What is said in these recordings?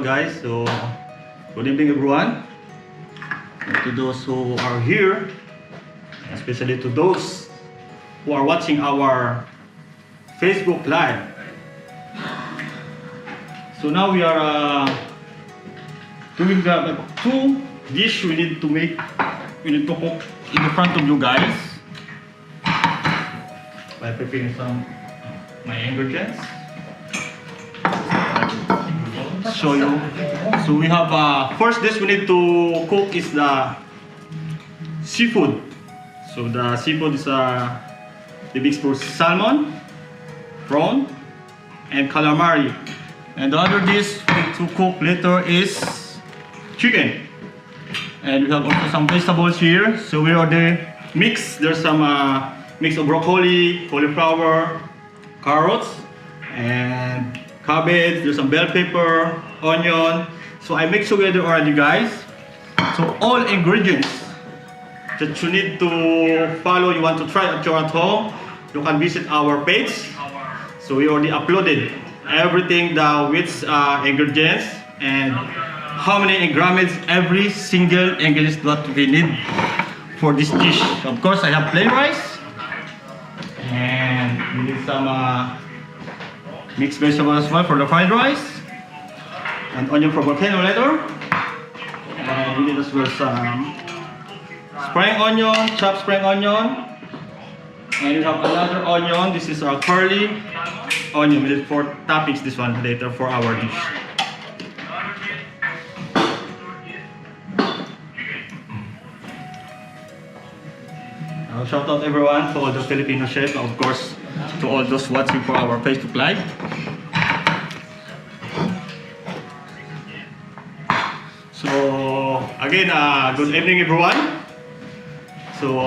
guys. So good evening everyone. And to those who are here, especially to those who are watching our Facebook live. So now we are doing the two dish we need to make. We need to cook in front of you guys by preparing some my ingredients. Show you. So we have first dish we need to cook is the seafood. So the seafood is the mix for salmon, prawn, and calamari. And the other dish to cook later is chicken. And we have also some vegetables here. So we already mix. There's some mix of broccoli, cauliflower, carrots, and cabbage. There's some bell pepper, onion. So I mix together already, guys. So all ingredients that you need to follow, you want to try at your home, you can visit our page. So we already uploaded everything, the which ingredients and how many grams every single ingredient that we need for this dish. Of course, I have plain rice, and we need some mixed vegetables as well for the fried rice, and onion for volcano later. And we need as well some spring onion, chopped spring onion, and we have another onion. This is our curly onion. We need 4 toppings. This one later for our dish. Now shout out everyone to all the Filipino chefs, of course, to all those watching for our Facebook Live. So again, good evening everyone. So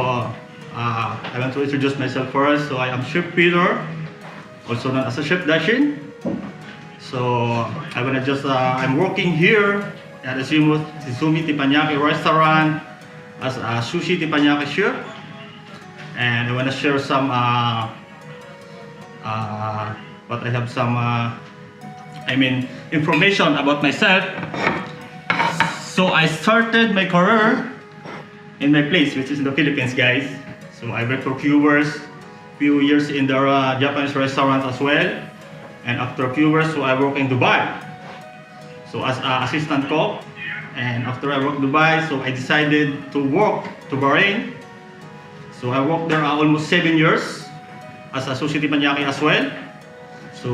I want to introduce myself first. So I am Chef Peter, also known as a Chef Dashin. So I'm working here at the Izumi Teppanyaki restaurant as a sushi teppanyaki chef, and I want to share some information about myself. So I started my career in my place, which is in the Philippines, guys. So I worked for few years in the Japanese restaurant as well. And after a few years, so I worked in Dubai. So as an assistant cook. And after I worked in Dubai, so I decided to work to Bahrain. So I worked there almost 7 years as a sushi teppanyaki as well. So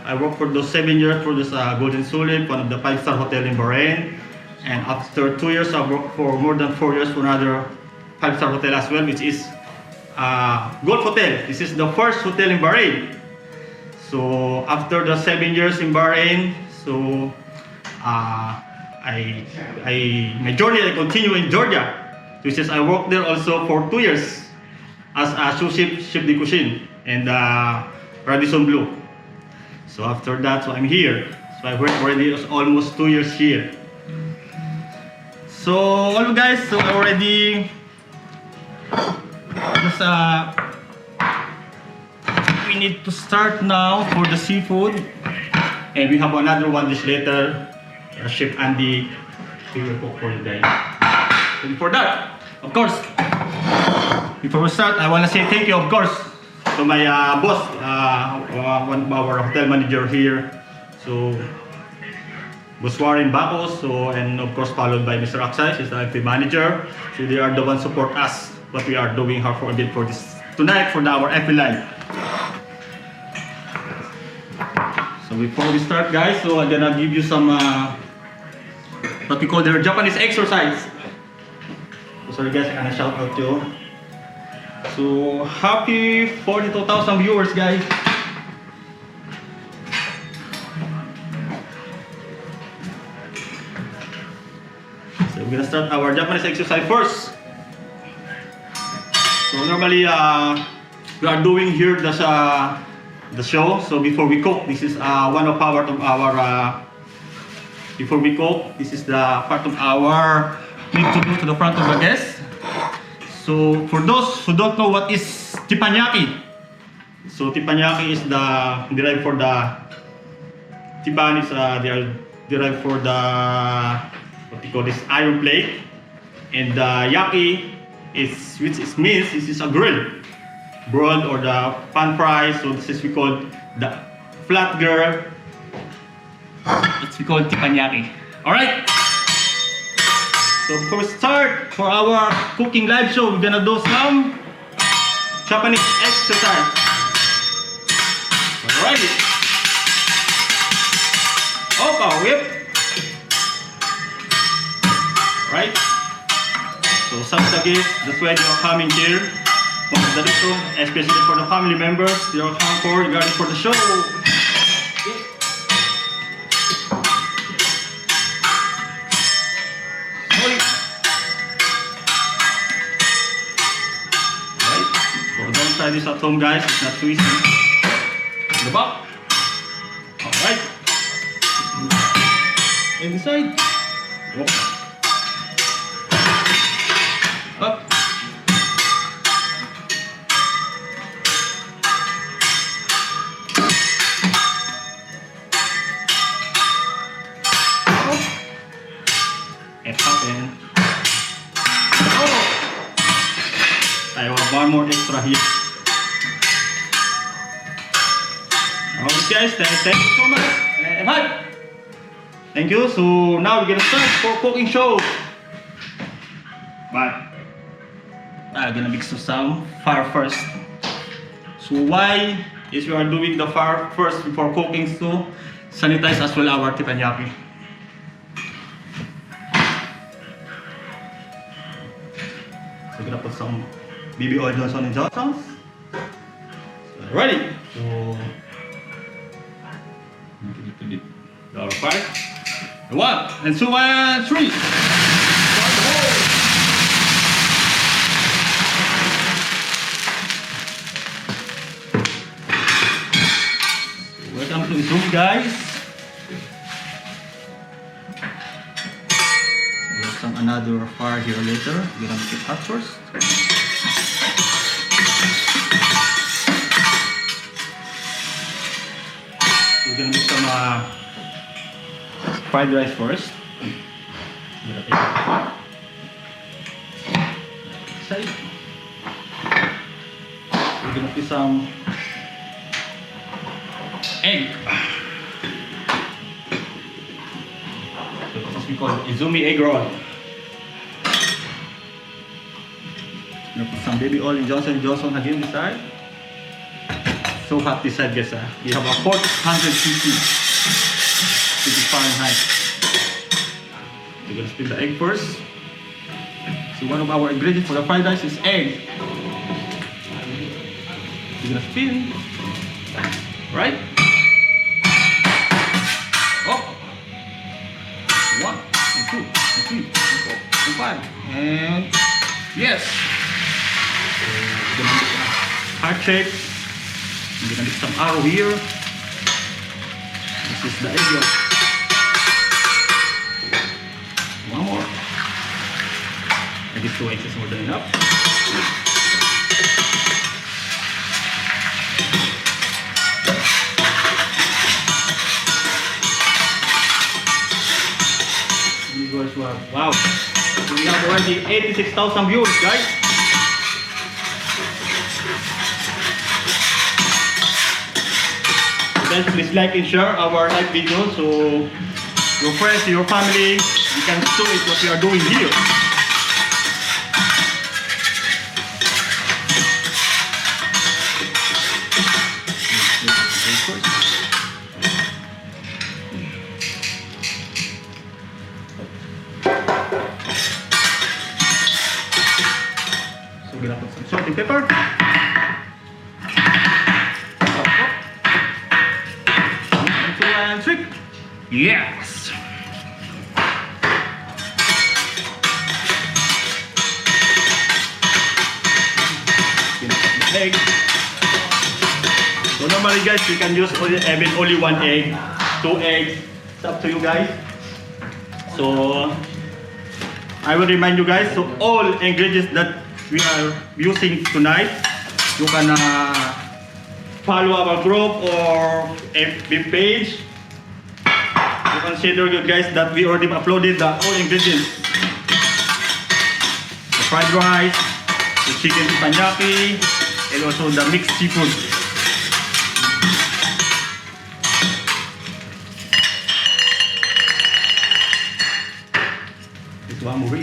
I worked for those 7 years for this Golden Tulip, one of the 5-star hotel in Bahrain. And after 2 years, I worked for more than 4 years for another 5-star hotel as well, which is Golf Hotel. This is the first hotel in Bahrain. So after the 7 years in Bahrain, so my journey I continue in Georgia, which is I worked there also for 2 years as a chef de cuisine in the Radisson Blu. So after that, so I'm here. So I worked already almost 2 years here. So all guys, so I already just we need to start now for the seafood, and we have another one dish later. Chef Andy will cook for you guys. And for that, of course, before we start, I want to say thank you, of course, to my boss, one of our hotel manager here. So Boss Warren Bacos, so, and of course followed by Mr. Aksay, he's the FP manager. So they are the ones support us what we are doing here for this tonight for our FP Live. So before we start, guys, so I'm gonna give you some what we call their Japanese exercise. So sorry guys, I'm gonna shout out to you. So happy 42,000 viewers, guys. So we're gonna start our Japanese exercise first. So normally we are doing here the show. So before we cook, this is one of our before we cook, this is the part of our need to do to the front of the guest. So for those who don't know what is Teppanyaki, so Teppanyaki is the derived for the Tippan is derived for the what we call this iron plate, and the yaki is which is means this is a broiled or the pan fry. So this is we call the flat girl. It's we call Teppanyaki. All right. So before we start for our cooking live show, we're gonna do some Japanese exercise. Alright. Opa, whip. Right. So sometimes that's why you're coming here. Especially for the family members, they're coming for regarding for the show. Try this at home, guys. It's not too easy. The back. Alright. Inside. Up. Up. It happened. Oh! I have one more extra here. Guys, thank you so much. Hi. Thank you. So now we're gonna start for cooking show. But I'm gonna mix some fire first. So why is we are doing the fire first before cooking? So sanitize as well our teppanyaki. So we're gonna put some BB oil Johnson & Johnson. So ready. So Dollar five. 1 and 2 and 3. Start the hole. Welcome to the room, guys. So we'll some another fire here later. We're gonna make it hot first. We're gonna make some fried rice first. Side. We're gonna put some egg. So this is we call Izumi egg roll. We're gonna put some baby oil in Johnson & Johnson again this side. So hot this side, guys. We have a 400 Fahrenheit. We're gonna split the egg first. So one of our ingredients for the fried rice is egg. We're gonna spin. Right? Oh! 1 and 2 and 3 and 4 and 5 and yes! So we're gonna make a heart shape. We're gonna make some arrow here. This is the egg yolk. One more. I guess 2 eggs is more than enough. Viewers, wow. So we have already 86,000 viewers, guys. Guys, please like and share our live video so your friends, your family, you can show it what we are doing here. So we're gonna put some salt and pepper. And 3. Yes! Egg. So normally guys, you can use only 1 egg, 2 eggs. It's up to you guys. So I will remind you guys, so all ingredients that we are using tonight, you can follow our group or FB page. So consider you guys that we already uploaded the all ingredients. The fried rice, the chicken teppanyaki, and also the mixed seafood. This one more.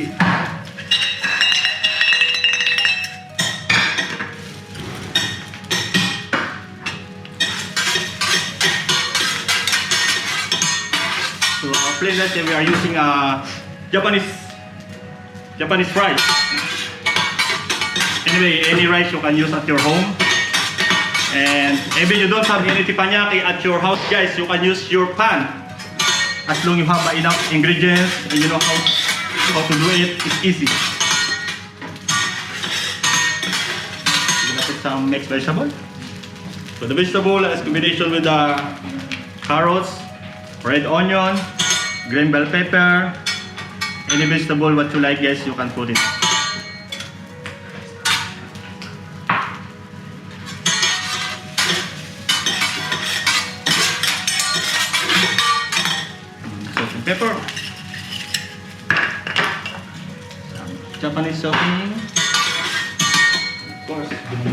So our playlist, we are using Japanese rice. Anyway, any rice you can use at your home. And even you don't have any teppanyaki at your house, guys, you can use your pan. As long you have enough ingredients and you know how to do it, it's easy. We're gonna put some mixed vegetable. So the vegetable is combination with the carrots, red onion, green bell pepper, any vegetable what you like, guys, you can put it. Salt and pepper. Some Japanese seasoning. Of course,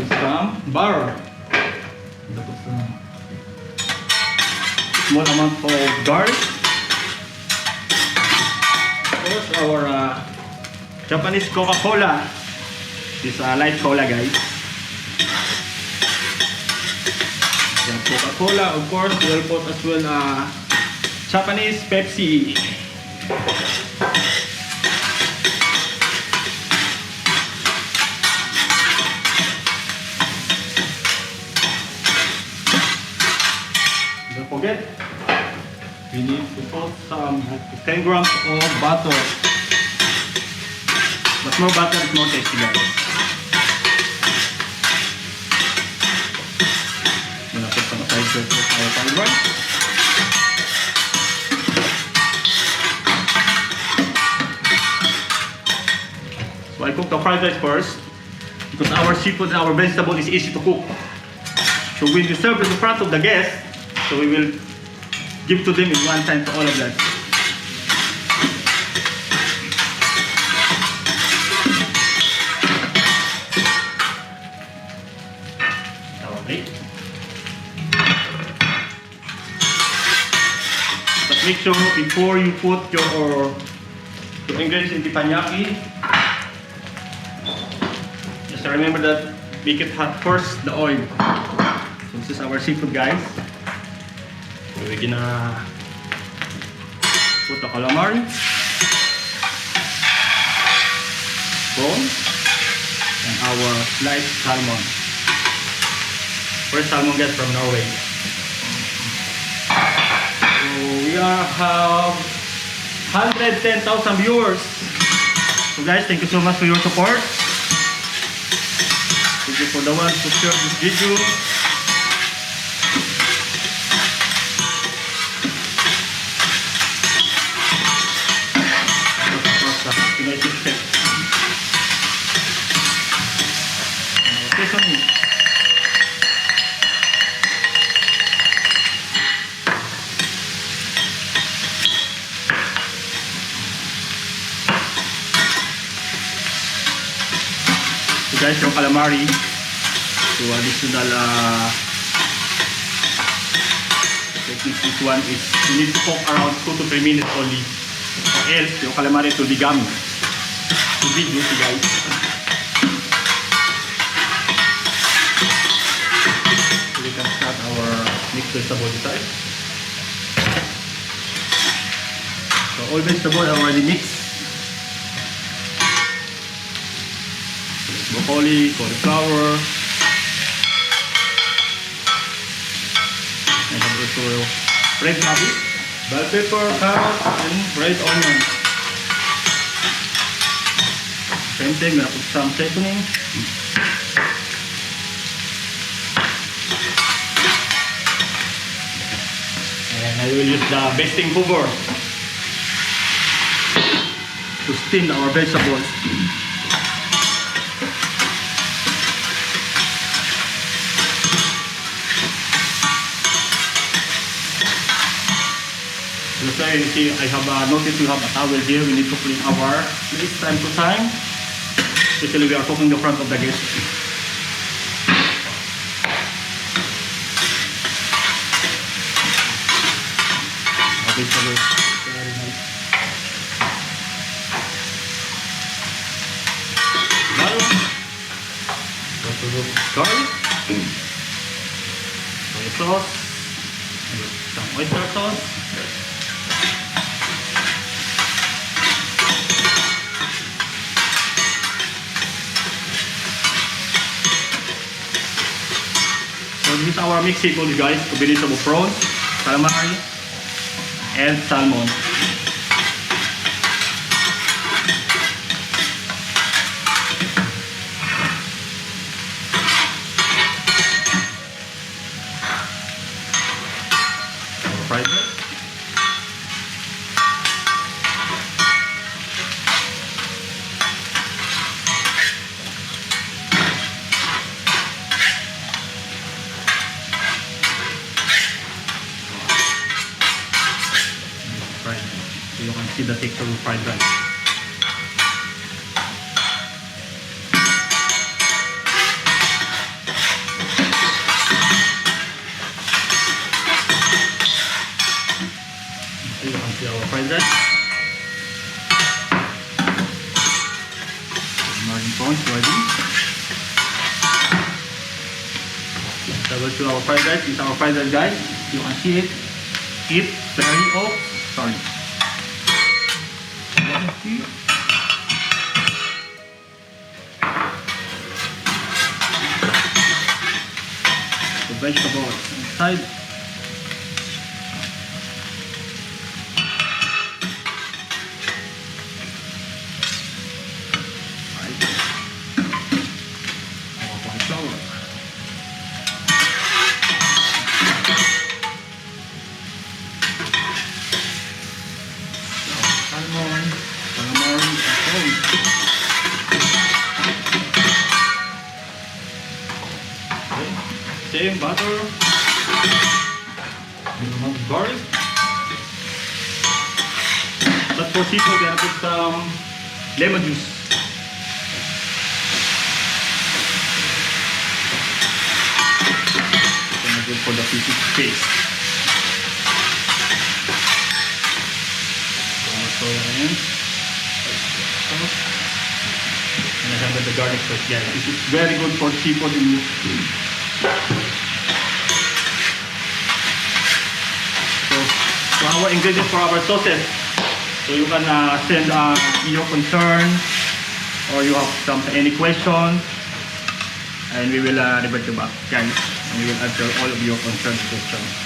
some butter. Small amount of garlic. Of course, our Japanese Coca-Cola. This light cola, guys. Then Coca-Cola, of course, we'll put as well Japanese Pepsi. Don't forget, we need to put some 10 grams of butter. But more butter is more tasty, guys. I'm gonna put some aside to our fried rice. So I cook the fried rice first because our seafood and our vegetable is easy to cook. So when we serve it in front of the guests, so we will give to them in one time to all of that. Okay. But make sure before you put your ingredients in teppanyaki, just remember that make it hot first, the oil. So this is our seafood, guys. So we're gonna put the calamari, prawn, and our sliced salmon. First salmon, guys, from Norway. So we have 110,000 viewers. So guys, thank you so much for your support. Thank you for the ones who share this video. So guys, yung calamari, so additional technique, this one is you need to cook around 2 to 3 minutes only, or else yung calamari to be gummy, to be juicy, guys. So we can start our mixed vegetable inside. So all vegetables are already mixed. Broccoli, cauliflower, and also red cabbage, bell pepper, carrots, and red onion. Same thing, I'm gonna put some seasoning. And I will use the basting cover to steam our vegetables. So you see, I have noticed we have a towel here. We need to clean our place time to time. Especially we are cooking the front of the dish. Vegetables, very nice. Now, garlic, soy sauce, some oyster sauce. So this is our mixed seafood, guys. Combination of prawns, calamari, and salmon. Our fried rice. So you can see the texture of fried rice. So you can see our fried rice. Marine prawns ready. Double to our fried rice. This is our fried rice, guys. You can see it. It's very sorry. The vegetables inside. Our flour. Salmon, calamari, and prawns. Same butter, garlic. But for seafood, we're gonna put some lemon juice. Gonna good for the fish taste. And I have the garlic sauce. Yeah, this is very good for seafood. So our ingredients for our sauces. So you can send your concern, or you have any question, and we will revert you back, guys. And we will answer all of your concerns and questions.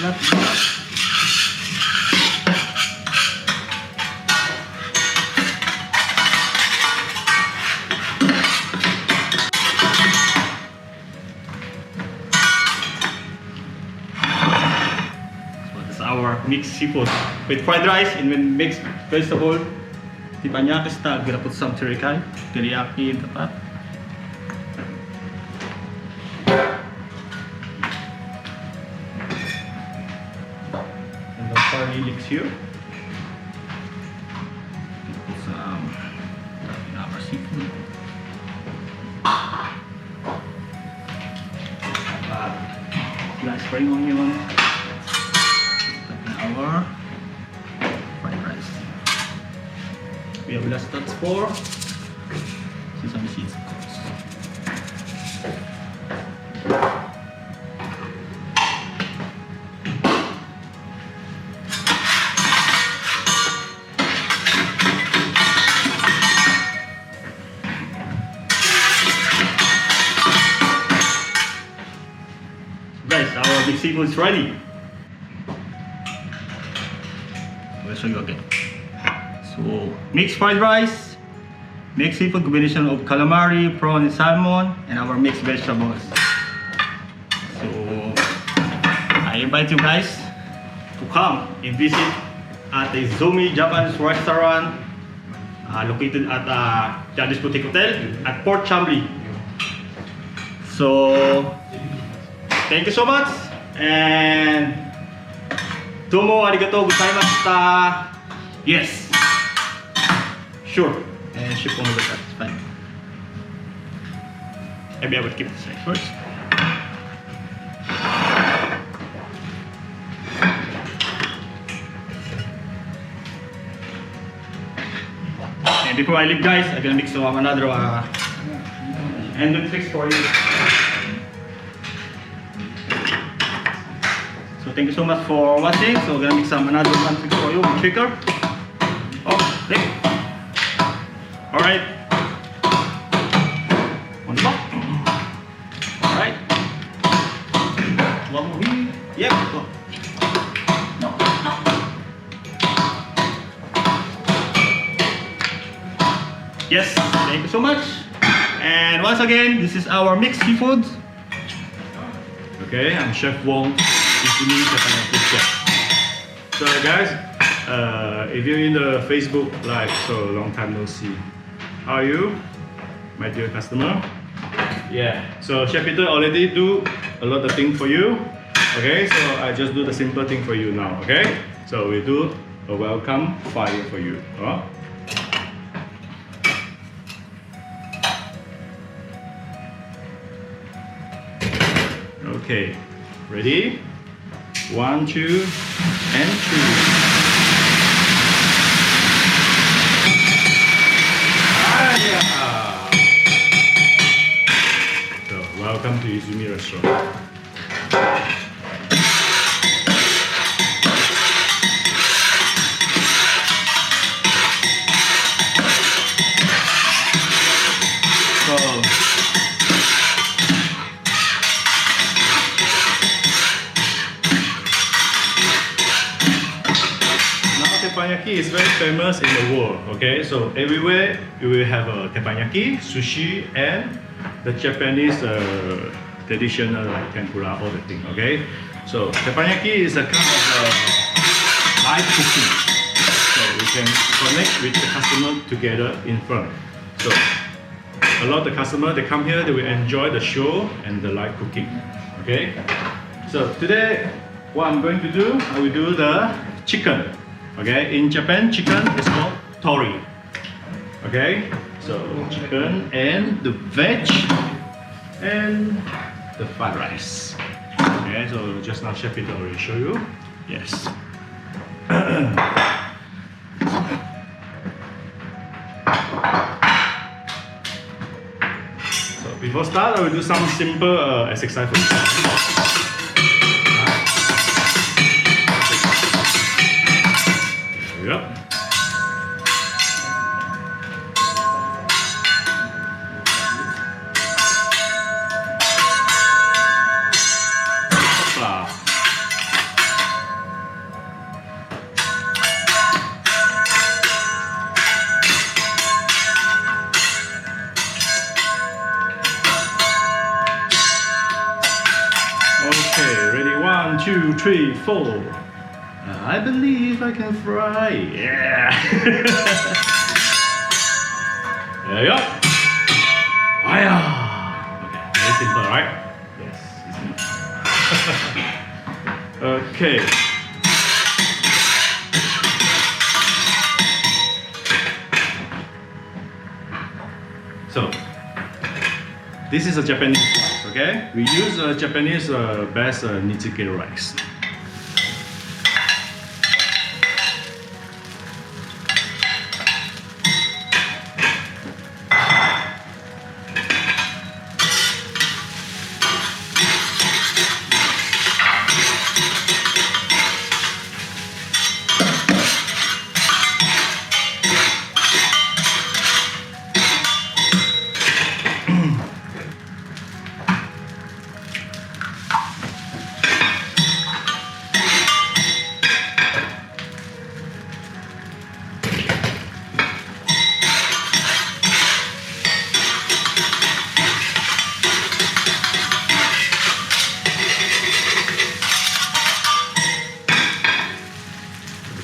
Not enough. So this is our mixed seafood with fried rice and with mixed vegetable. Teppanyaki style. Gonna put some teriyaki in the pot. Curry leeks here. Put some in our seafood. Nice spring onion. In our fried rice. We have last touch for sesame seeds, of course. Guys, our big seafood is ready. I'll show you again. So, mixed fried rice, mixed seafood combination of calamari, prawn, and salmon, and our mixed vegetables. So, invite you guys to come and visit at the Zomi Japanese restaurant located at Jadis Boutique Hotel at Port Chambly. So thank you so much and domo arigatou gozaimashita. Yes, sure. And ship on the back. It's fine. Maybe I would keep this right first. And before I leave, guys, I'm gonna mix another and fix for you. So thank you so much for watching. So we're gonna mix another one fix for you with trigger. Oh, there. All right. On the top. All right. One more here. Yep. Go. No. Yes. Thank you so much. And once again, this is our mixed seafood. Okay, I'm Chef Wong. So guys, if you're in the Facebook Live, so long time no see. How are you, my dear customer? Yeah. So Chef Peter already do a lot of things for you. Okay, so I just do the simple thing for you now. Okay. So we do a welcome fire for you. Okay. Ready? 1, 2, and 3. So, welcome to Izumi Restaurant. Teppanyaki is very famous in the world, okay? So everywhere you will have a teppanyaki, sushi, and the Japanese traditional like tempura, all the thing, okay? So teppanyaki is a kind of live cooking. So we can connect with the customer together in front. So a lot of the customer, they come here, they will enjoy the show and the live cooking, okay? So today, what I'm going to do, I will do the chicken. Okay, in Japan, chicken is called tori. Okay, so chicken and the veg and the fried rice. Okay, so just now Chef Peter already show you. Yes. So before start, I will do some simple exercise for you. Yep. Okay, ready? 1, 2, 3, 4. I believe I can fly. Yeah. There you go. Hiya. Okay, very simple, right? Yes. Okay. So, this is a Japanese rice, okay? We use Japanese best Nitsuke rice.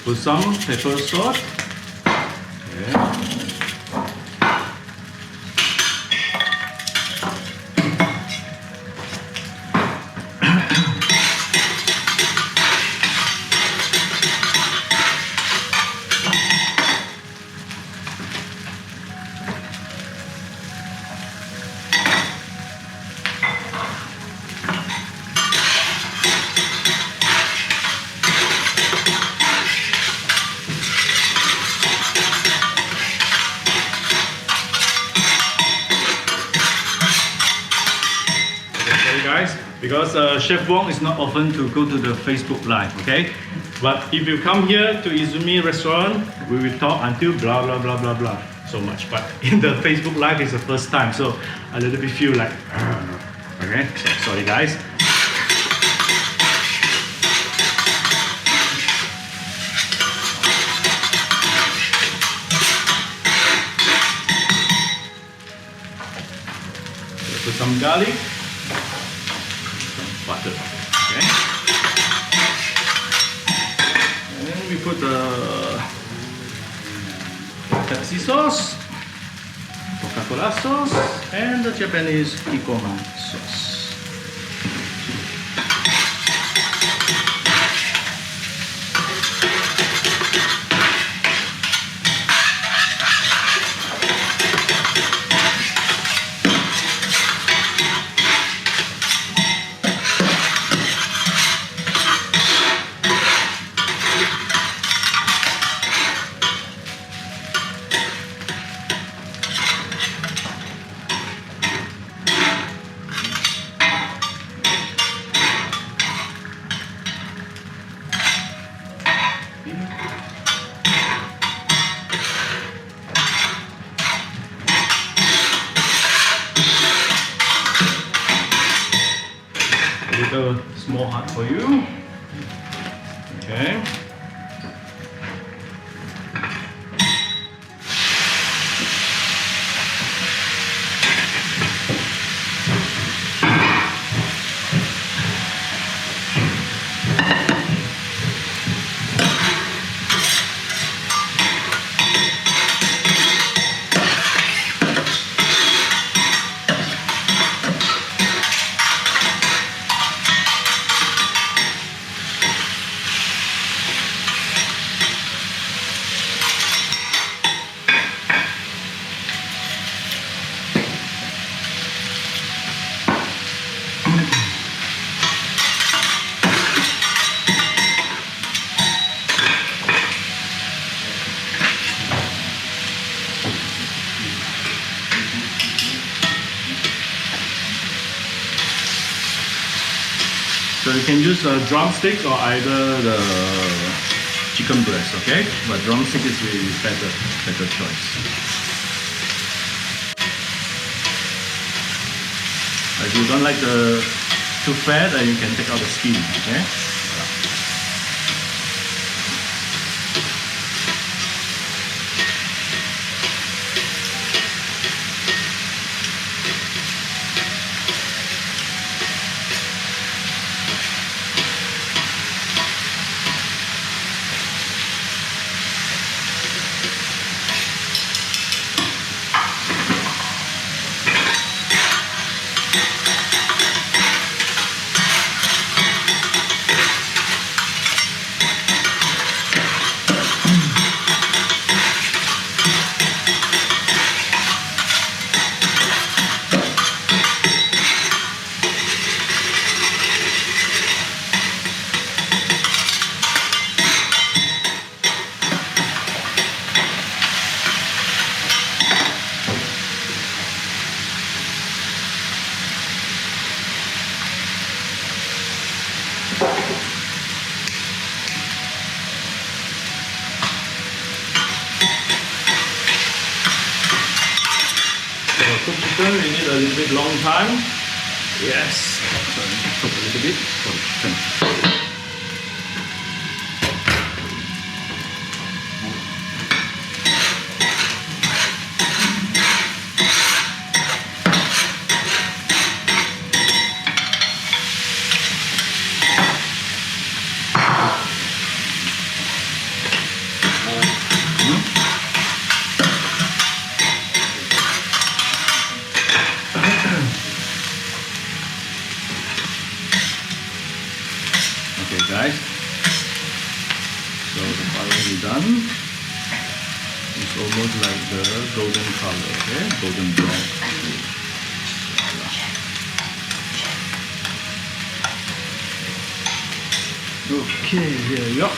Put some pepper salt. Okay. Guys, because Chef Wong is not often to go to the Facebook Live, okay? But if you come here to Izumi restaurant, we will talk until blah blah blah blah blah so much. But in the Facebook Live is the first time, so a little bit feel like, okay? So, sorry guys. Put some garlic. Butter, okay? And then we put the Pepsi sauce, Coca-Cola sauce, and the Japanese kikoma sauce. A little small heart for you. Okay. So you can use a drumstick or either the chicken breast, okay? But drumstick is really better choice. If you don't like the too fat, then you can take out the skin, okay? Cook chicken, we need a little bit long time. Yes. So cook a little bit for the chicken. So the fire is done. It's almost like the golden color, okay? Golden brown. Okay, here you go.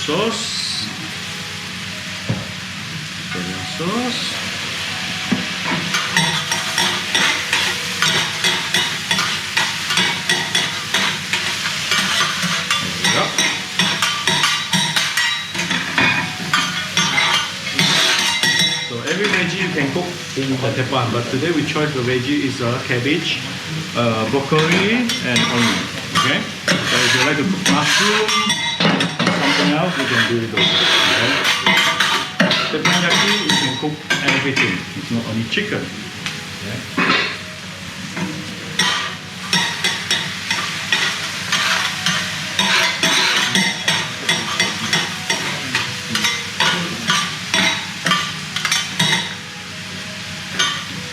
Sauce, sauce. There we go. So every veggie you can cook in the teppan, but today we chose the veggie is cabbage, broccoli, and onion. Okay. So if you like to cook mushroom, something else, you can do it also. Okay? Teppanyaki, you can cook everything. It's not only chicken. Okay?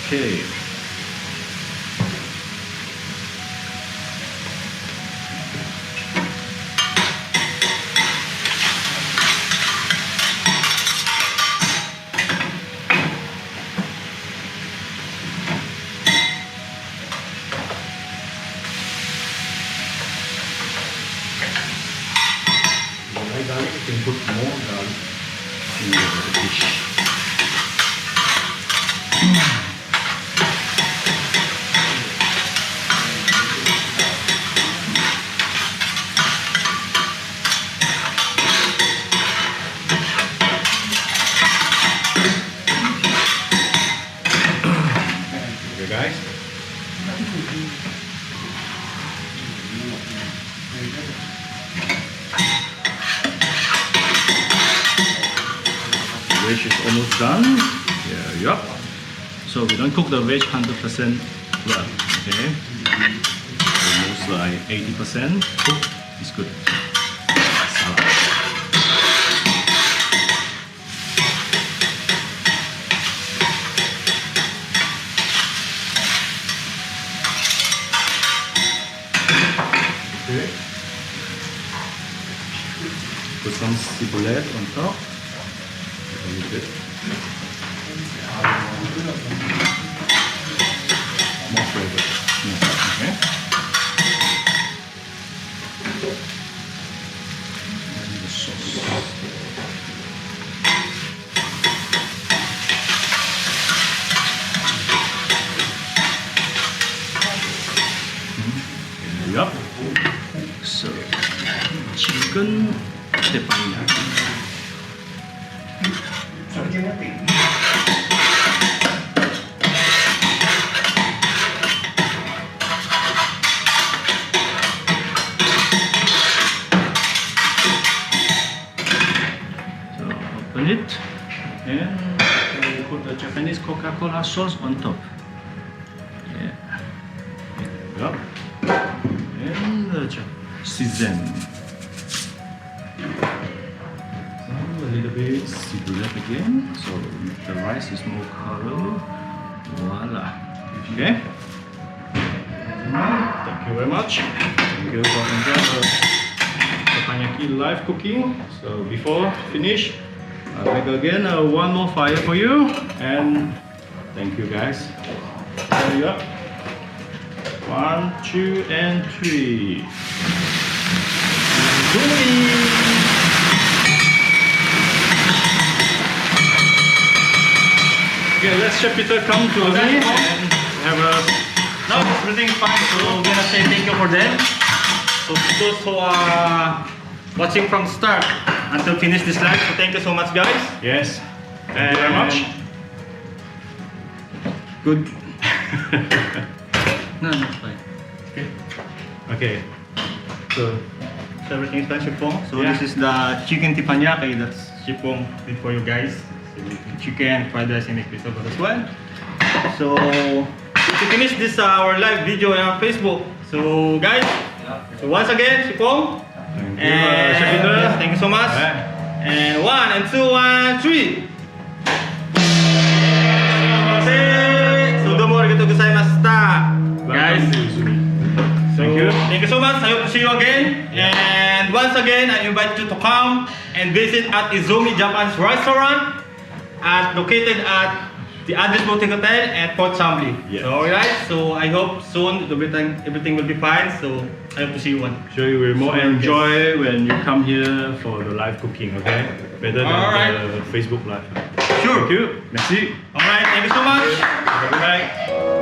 Okay. Garlic, you can put more garlic in the dish. Okay, guys. Veg is almost done. Yeah, yup. So we don't cook the veg 100% well, okay? Almost like 80% cooked is good. Salad. Okay. Put some ciboulette on top. A little bit. More flavor. Okay. And the sauce. Yup. So, chicken teppanyaki. So open it and we put the Japanese Coca-Cola sauce on top. Yeah. There we go. And the season. A little bit ciboulette again, so the rice is more color. Voila. Okay. Thank you very much. Thank you for enjoying the teppanyaki live cooking. So before finish, I'll make again one more fire for you. And thank you guys. There you go. 1, 2, and 3. Okay, let's Chef Peter come to me and have a... No, everything's fine. So we're gonna say thank you for them. So those who are watching from start, until finish this live. So thank you so much, guys. Yes. Thank you very much. Good. No, it's fine. Okay. Okay. So Everything is fine, Shipong. So Yeah. this is the chicken teppanyaki that's Shipong did for you guys. So chicken, fried rice, and vegetable as well. So to finish this our live video on Facebook. So guys, so once again, Shipong. thank you, And Chef Peter. yes, thank you so much. Yeah. And 1 and 2, 1, 3. So domo arigatou gozaimashita. Guys, Welcome to Izumi. so Thank you. so much. I hope to see you again. And once again, I invite you to come and visit at Izumi Japan's restaurant, located at the Andres Boutique Hotel at Port Chambly. Yes. So alright. So I hope soon everything will be fine. So I hope to see you one. Sure, you will more So, enjoy when you come here for the live cooking, okay? Better than Alright. the Facebook live. Sure. Thank you. Merci. Alright. Thank you so much. Have a good night.